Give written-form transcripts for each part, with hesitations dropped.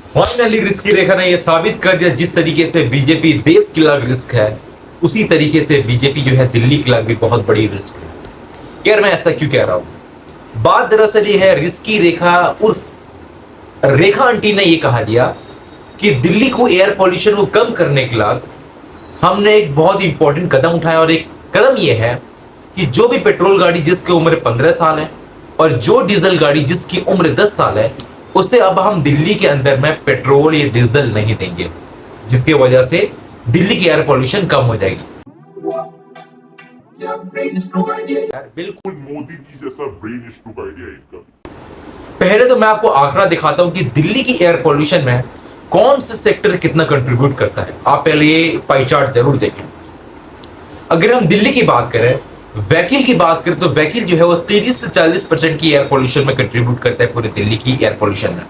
Finally risky रेखा ने यह साबित कर दिया, जिस तरीके से बीजेपी देश के लिए रिस्क है, उसी तरीके से बीजेपी जो है दिल्ली के लिए भी बहुत बड़ी रिस्क है। यार मैं ऐसा क्यों कह रहा हूं? बात दरअसल ये है, रिस्की रेखा उर्फ रेखा आंटी ने यह कहा दिया कि दिल्ली को एयर पॉल्यूशन को कम करने के लिए हमने एक बहुत इंपॉर्टेंट कदम उठाया, और एक कदम यह है कि जो भी पेट्रोल गाड़ी जिसकी उम्र 15 साल है और जो डीजल गाड़ी जिसकी उम्र 10 साल है, उससे अब हम दिल्ली के अंदर में पेट्रोल या डीजल नहीं देंगे, जिसकी वजह से दिल्ली की एयर पॉल्यूशन कम हो जाएगी। यार बिल्कुल मोदी जी जैसा ब्रेन स्ट्रोक आइडिया इनका। पहले तो मैं आपको आंकड़ा दिखाता हूं कि दिल्ली की एयर पॉल्यूशन में कौन से सेक्टर कितना कंट्रीब्यूट करता है। आप पहले ये पाई चार्ट जरूर देखें। अगर हम दिल्ली की बात करें, व्हीकल की बात करें, तो व्हीकल जो है वो 30 से 40% की एयर पॉल्यूशन में कंट्रीब्यूट करता है पूरे दिल्ली की एयर पॉल्यूशन में।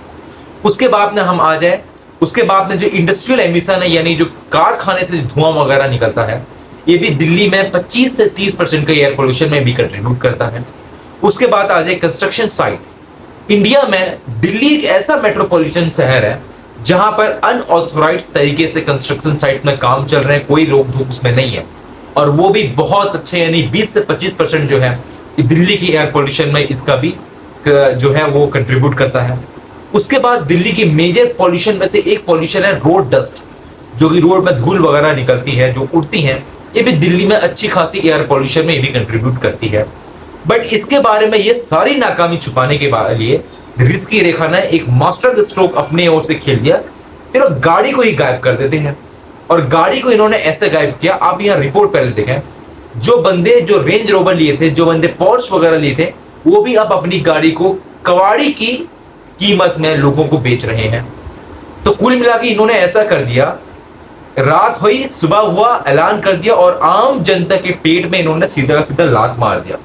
उसके बाद में हम आ जाए, उसके बाद में जो इंडस्ट्रियल एमिशन है, यानी जो कारखाने से धुआं वगैरह निकलता है, ये भी दिल्ली में 25 से 30% का एयर पॉल्यूशन में भी कंट्रीब्यूट करता है। उसके बाद आ जाए कंस्ट्रक्शन साइट। इंडिया में दिल्ली एक ऐसा मेट्रोपॉलिटन शहर है जहां पर अनऑथोराइज्ड तरीके से कंस्ट्रक्शन साइट में काम चल रहे हैं, कोई रोक धोक उसमें नहीं है, और वो भी बहुत अच्छे, यानी 20 से 25% जो है दिल्ली की एयर पॉल्यूशन में इसका भी जो है वो कंट्रीब्यूट करता है। उसके बाद दिल्ली की मेजर पॉल्यूशन में से एक पॉल्यूशन है रोड डस्ट, जो कि रोड में धूल वगैरह निकलती है, जो उड़ती है, ये भी दिल्ली में अच्छी खासी एयर पॉल्यूशन में ये भी कंट्रीब्यूट करती है। बट इसके बारे में ये सारी नाकामी छुपाने के लिए रिस्की रेखा ने एक मास्टर स्ट्रोक अपने ओर से खेल दिया। चलो गाड़ी को ही गायब कर देते हैं, और गाड़ी को इन्होंने ऐसे गायब किया। आप यहाँ रिपोर्ट पहले देखें, जो बंदे जो रेंज रोवर लिए थे, जो बंदे पोर्श वगैरह लिए थे, वो भी अब अपनी गाड़ी को कबाड़ी की कीमत में लोगों को बेच रहे हैं। तो कुल मिला के इन्होंने ऐसा कर दिया, रात हुई सुबह हुआ, ऐलान कर दिया, और आम जनता के पेट में इन्होंने सीधा सीधा लात मार दिया।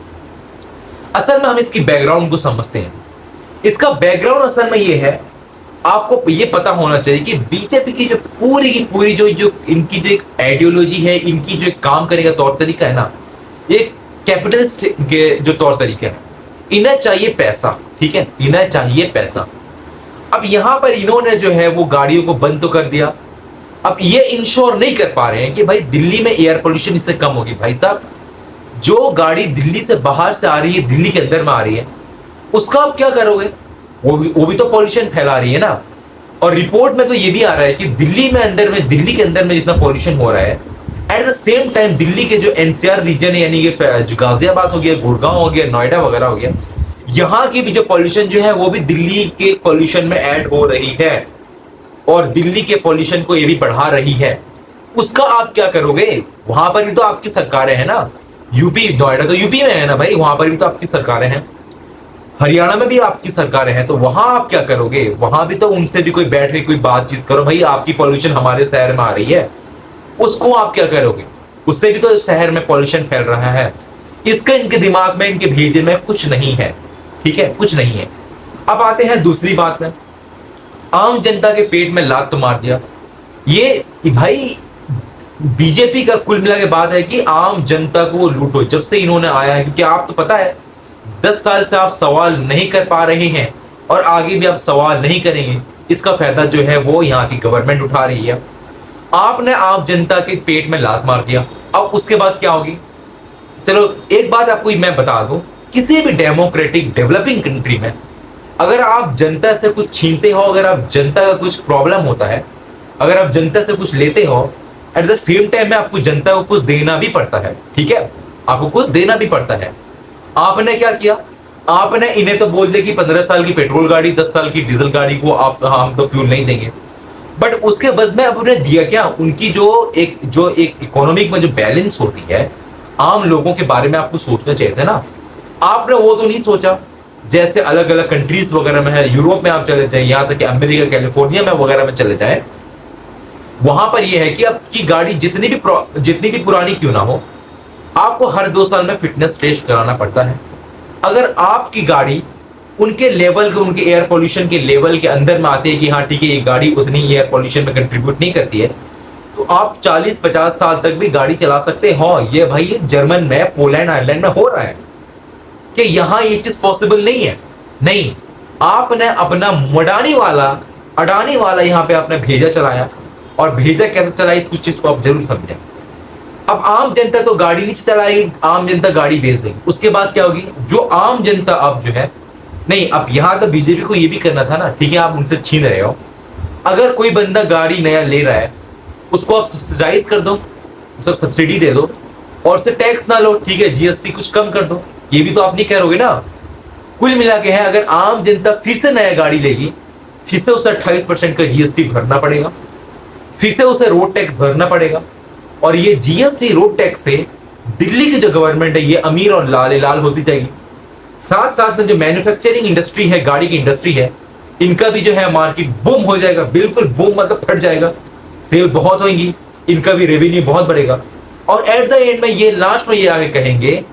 असल में हम इसकी बैकग्राउंड को समझते हैं। इसका बैकग्राउंड असल में ये है, आपको ये पता होना चाहिए कि बीजेपी की जो पूरी की पूरी जो इनकी जो एक आइडियोलॉजी है, इनकी जो एक काम करने का तौर तरीका है ना, ये कैपिटलिस्ट के जो तौर तरीका है। इन्हें चाहिए पैसा, ठीक है, इन्हें चाहिए पैसा। अब यहां पर इन्होंने जो है वो गाड़ियों को बंद तो कर दिया। अब ये इंश्योर नहीं कर पा रहे हैं कि भाई दिल्ली में एयर पोल्यूशन इससे कम होगी। भाई साहब, जो गाड़ी दिल्ली से बाहर से आ रही है, दिल्ली के अंदर में आ रही है, उसका आप क्या करोगे? वो भी तो पॉल्यूशन फैला रही है ना। और रिपोर्ट में तो ये भी आ रहा है कि दिल्ली के अंदर में जितना पॉल्यूशन हो रहा है, at the same time Delhi के जो एनसीआर रीजन है, यानी कि जो गाजियाबाद हो गया, गुड़गांव हो गया, नोएडा वगैरह हो गया, यहाँ की भी जो पॉल्यूशन जो है वो भी दिल्ली के पॉल्यूशन में ऐड हो रही है, और दिल्ली के पॉल्यूशन को ये भी बढ़ा रही है। उसका आप क्या करोगे? वहां पर भी तो आपकी सरकारें हैं ना। यूपी, नोएडा तो यूपी में है ना भाई, वहां पर भी तो आपकी सरकारें हैं। हरियाणा में भी आपकी सरकारें हैं, तो वहां आप क्या करोगे? वहां भी तो उनसे भी कोई बैठ के कोई बातचीत करो, भाई आपकी पॉल्यूशन हमारे शहर में आ रही है, उसको आप क्या करोगे? उससे भी तो शहर में पॉल्यूशन फैल रहा है। इसका इनके दिमाग में, इनके भेजे में कुछ नहीं है, ठीक है, कुछ नहीं है। अब आते हैं दूसरी बात में, आम जनता के पेट में लात तो मार दिया। ये भाई बीजेपी का कुल मिला के बात है कि आम जनता को वो लूटो। जब से इन्होंने आया है, क्योंकि आप तो पता है 10 साल से आप सवाल नहीं कर पा रहे हैं, और आगे भी आप सवाल नहीं करेंगे, इसका फायदा जो है वो यहाँ की गवर्नमेंट उठा रही है। आपने आम जनता के पेट में लात मार दिया, अब उसके बाद क्या होगी? चलो एक बात आपको मैं बता दूं, किसी भी डेमोक्रेटिक डेवलपिंग कंट्री में अगर आप जनता से कुछ छीनते हो, अगर आप जनता का कुछ प्रॉब्लम होता है, अगर आप जनता से कुछ लेते हो, एट द सेम टाइम में आपको जनता को कुछ देना भी पड़ता है, ठीक है, आपको कुछ देना भी पड़ता है। आपने क्या किया? आपने इन्हें तो बोल दिया कि 15 साल की पेट्रोल गाड़ी, 10 साल की डीजल गाड़ी को आप हम तो फ्यूल नहीं देंगे, बट उसके बदले में अब उन्हें दिया क्या? उनकी जो एक इकोनॉमिक में जो बैलेंस होती है, आम लोगों के बारे में आपको सोचना चाहिए था ना। आपने वो तो नहीं सोचा। जैसे अलग अलग कंट्रीज वगैरह में है, यूरोप में आप चले जाए, यहां तक कि अमेरिका, कैलिफोर्निया में वगैरह में चले जाए, वहां पर यह है कि आपकी गाड़ी जितनी भी पुरानी क्यों ना हो, आपको हर 2 साल में फिटनेस टेस्ट कराना पड़ता है। अगर आपकी गाड़ी उनके लेवल के, उनके एयर पोल्यूशन के लेवल के अंदर में आती है कि हाँ ठीक है, ये गाड़ी उतनी एयर पोल्यूशन में कंट्रीब्यूट नहीं करती है, तो आप 40-50 साल तक भी गाड़ी चला सकते हो। ये भाई ये जर्मन में, पोलैंड, आयरलैंड में हो रहा है। कि यहां ये चीज पॉसिबल नहीं है। नहीं, आपने अपना मडानी वाला अडानी वाला यहाँ पे आपने भेजा चलाया, और भेजा कैसे चलाई इस कुछ चीज को आप जरूर समझें। अब आम जनता तो गाड़ी नहीं चलाएगी, आम जनता गाड़ी भेज देगी, उसके बाद क्या होगी, जो आम जनता अब जो है, नहीं अब यहाँ तो बीजेपी को ये भी करना था ना, ठीक है आप उनसे छीन रहे हो, अगर कोई बंदा गाड़ी नया ले रहा है उसको आप सब्सिडाइज कर दो, सब सब्सिडी दे दो, और उससे टैक्स ना लो, ठीक है जीएसटी कुछ कम कर दो, ये भी तो आप नहीं करोगे ना। कुल मिला के है, अगर आम जनता फिर से नया गाड़ी लेगी, फिर से उसे 28% का जीएसटी भरना पड़ेगा, फिर से उसे रोड टैक्स भरना पड़ेगा, और ये जीएसटी रोड टैक्स से दिल्ली की जो गवर्नमेंट है ये अमीर और लाल लाल होती जाएगी। साथ साथ में जो मैन्युफैक्चरिंग इंडस्ट्री है, गाड़ी की इंडस्ट्री है, इनका भी जो है मार्केट बूम हो जाएगा, बिल्कुल बूम मतलब फट जाएगा, सेल बहुत होंगी, इनका भी रेवेन्यू बहुत बढ़ेगा। और एट द एंड में ये लास्ट में ये आगे कहेंगे,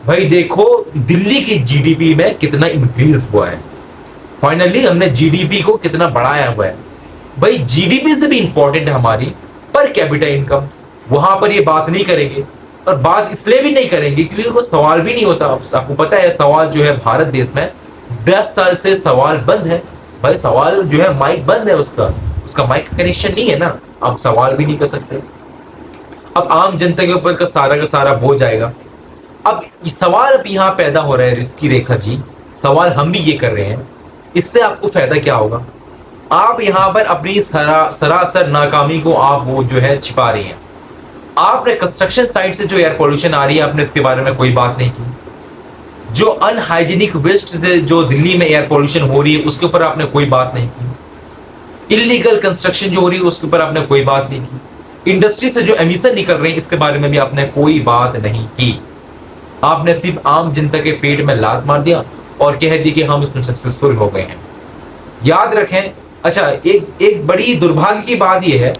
भाई देखो दिल्ली की जीडीपी में कितना इंक्रीज हुआ है, फाइनली हमने जीडीपी को कितना बढ़ाया हुआ है। भाई जीडीपी से भी इंपॉर्टेंट है हमारी पर कैपिटा इनकम, वहां पर ये बात नहीं करेंगे, और बात इसलिए भी नहीं करेंगे क्योंकि कोई सवाल भी नहीं होता। आपको पता है सवाल जो है भारत देश में 10 साल से सवाल बंद है, भाई सवाल जो है माइक बंद है, उसका माइक कनेक्शन नहीं है ना, आप सवाल भी नहीं कर सकते। अब आम जनता के ऊपर का सारा बोझ आएगा। अब सवाल अब यहाँ पैदा हो रहा है रिस्की रेखा जी, सवाल हम भी ये कर रहे हैं, इससे आपको फायदा क्या होगा, आप यहाँ पर अपनी सरासर नाकामी को आप वो जो है छिपा रही हैं। आपने कंस्ट्रक्शन साइट से जो एयर पोल्यूशन आ रही है आपने इसके बारे में कोई बात नहीं की, जो अनहाइजीनिक वेस्ट से जो दिल्ली में एयर पोल्यूशन हो रही है उसके ऊपर आपने कोई बात नहीं की, इलीगल कंस्ट्रक्शन जो हो रही है उसके ऊपर आपने कोई बात नहीं की, इंडस्ट्री से जो एमिशन निकल रहे हैं इसके बारे में भी आपने कोई बात नहीं की। आपने सिर्फ आम जनता के पेट में लात मार दिया और कह दी कि हम इसमें सक्सेसफुल हो गए हैं। याद रखें, अच्छा एक बड़ी दुर्भाग्य की बात यह है